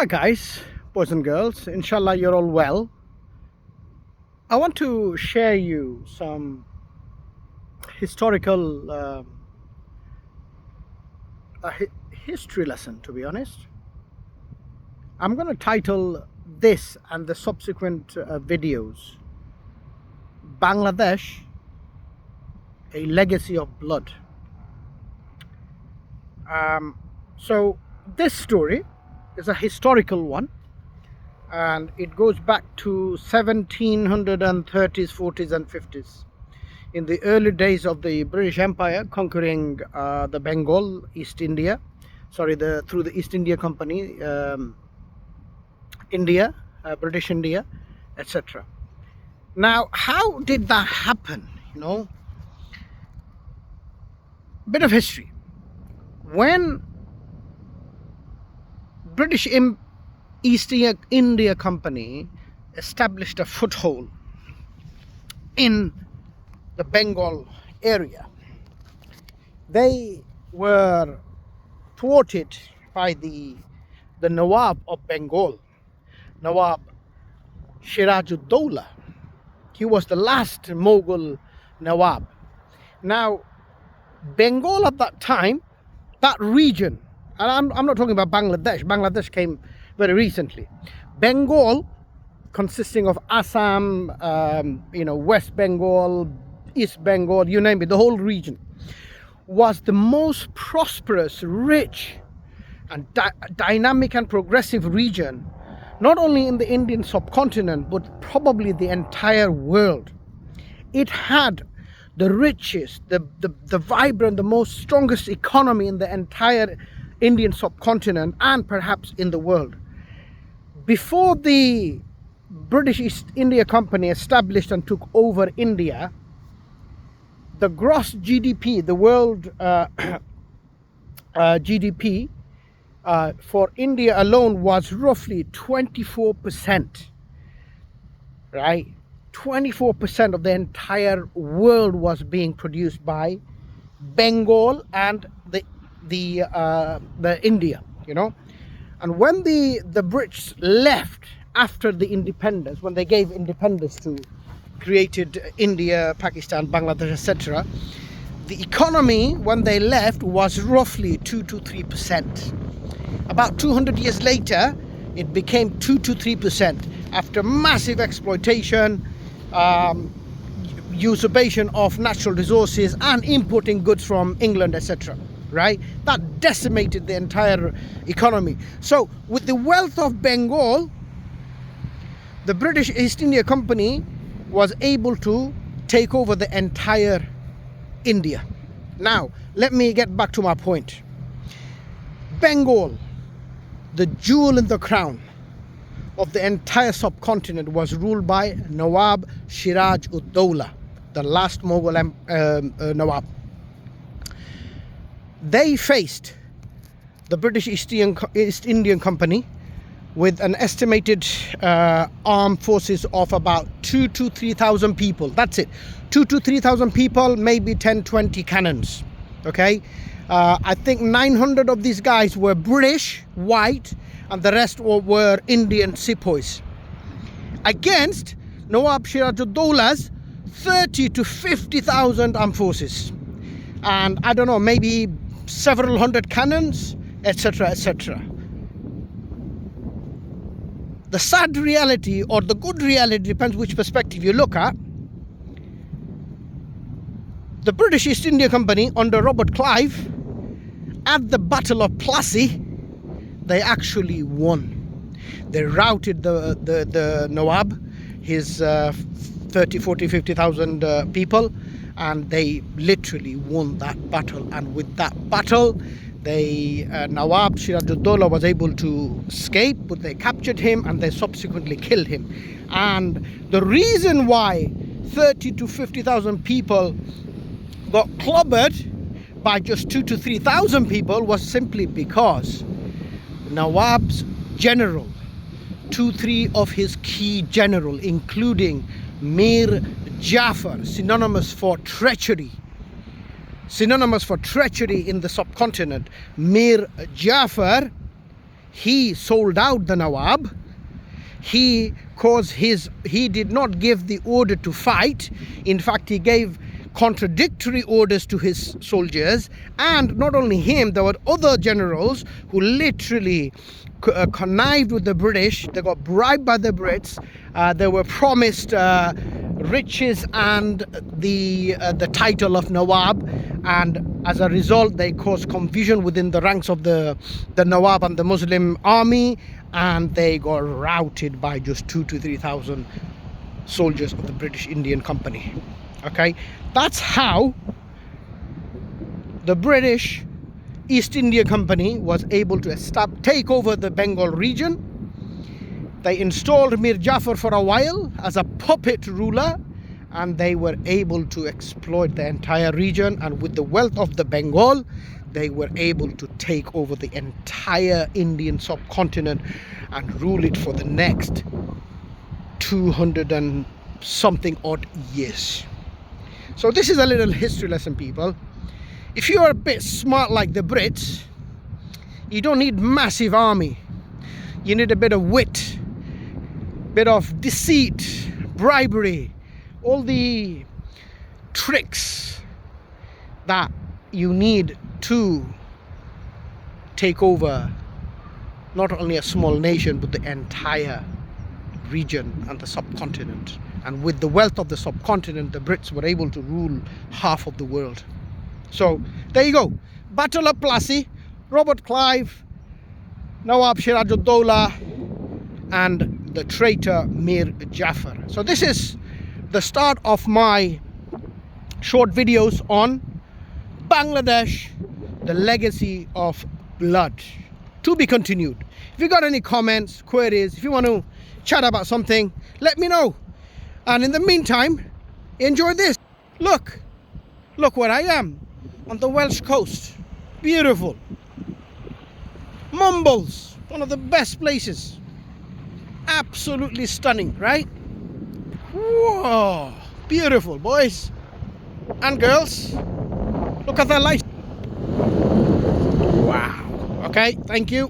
Hi guys, boys and girls, inshallah you're all well. I want to share you some historical history lesson, to be honest. I'm going to title this and the subsequent videos Bangladesh, a legacy of blood. So this story is a historical one, and it goes back to 1730s, 40s and 50s, in the early days of the British Empire conquering the Bengal, East India, through the East India Company, India, British India, etc. Now, how did that happen? Bit of history. When British East India Company established a foothold in the Bengal area, they were thwarted by the Nawab of Bengal, Nawab Siraj-ud-Daulah. He was the last Mughal Nawab. Now, Bengal at that time, that region, and I'm not talking about Bangladesh. Bangladesh came very recently. Bengal, consisting of Assam, West Bengal, East Bengal, you name it, the whole region, was the most prosperous, rich, and dynamic and progressive region, not only in the Indian subcontinent, but probably the entire world. It had the richest, the vibrant, the most strongest economy in the entire Indian subcontinent and perhaps in the world. Before the British East India Company established and took over India, the gross GDP, the world GDP for India alone was roughly 24%, right? 24% of the entire world was being produced by Bengal and the India, And when the Brits left after the independence, when they gave independence to created India, Pakistan, Bangladesh, etc., the economy when they left was roughly 2 to 3%. About 200 years later, it became 2 to 3% after massive exploitation, usurpation of natural resources and importing goods from England, etc. Right? That decimated the entire economy. So with the wealth of Bengal, the British East India Company was able to take over the entire India. Now, let me get back to my point. Bengal, the jewel in the crown of the entire subcontinent, was ruled by Nawab Siraj-ud-Daulah, the last Mughal Nawab. They faced the British East Indian Company with an estimated armed forces of about 2,000 to 3,000 people. That's it. 2,000 to 3,000 people, maybe 10, 20 cannons. Okay? I think 900 of these guys were British, white, and the rest were Indian sepoys. Against Nawab Siraj-ud-Daulah's 30 to 50,000 armed forces. And I don't know, maybe several hundred cannons, etc., etc. The sad reality or the good reality, depends which perspective you look at. The British East India Company under Robert Clive, at the Battle of Plassey, they actually won. They routed the Nawab, his 30, 40, 50,000 people, and they literally won that battle. And with that battle, Nawab Siraj-ud-Daulah was able to escape, but they captured him and they subsequently killed him. And the reason why 30 to 50,000 people got clobbered by just 2,000 to 3,000 people was simply because Nawab's general, 2-3 of his key general, including Mir Jafar, synonymous for treachery in the subcontinent, Mir Jafar, he sold out the Nawab. He did not give the order to fight. In fact, he gave contradictory orders to his soldiers. And not only him, there were other generals who literally connived with the British. They got bribed by the Brits. They were promised riches and the title of Nawab, and as a result they caused confusion within the ranks of the Nawab and the Muslim army, and they got routed by just 2,000 to 3,000 soldiers of the British Indian Company. Okay, that's how the British East India Company was able to take over the Bengal region. They installed Mir Jafar for a while as a puppet ruler, and they were able to exploit the entire region, and with the wealth of the Bengal they were able to take over the entire Indian subcontinent and rule it for the next 200 and something odd years. So this is a little history lesson, people. If you are a bit smart like the Brits, you don't need massive army. You need a bit of wit, bit of deceit, bribery, all the tricks that you need to take over not only a small nation but the entire region and the subcontinent. And with the wealth of the subcontinent, the Brits were able to rule half of the world. So there you go. Battle of Plassey, Robert Clive, Nawab Siraj-ud-Daulah, and the traitor Mir Jafar. So this is the start of my short videos on Bangladesh, the legacy of blood. To be continued. If you got any comments, queries, if you want to chat about something, let me know. And in the meantime, enjoy this. Look where I am on the Welsh coast. Beautiful. Mumbles, one of the best places. Absolutely stunning, right? Whoa, beautiful, boys and girls. Look at that light. Wow. Okay, thank you.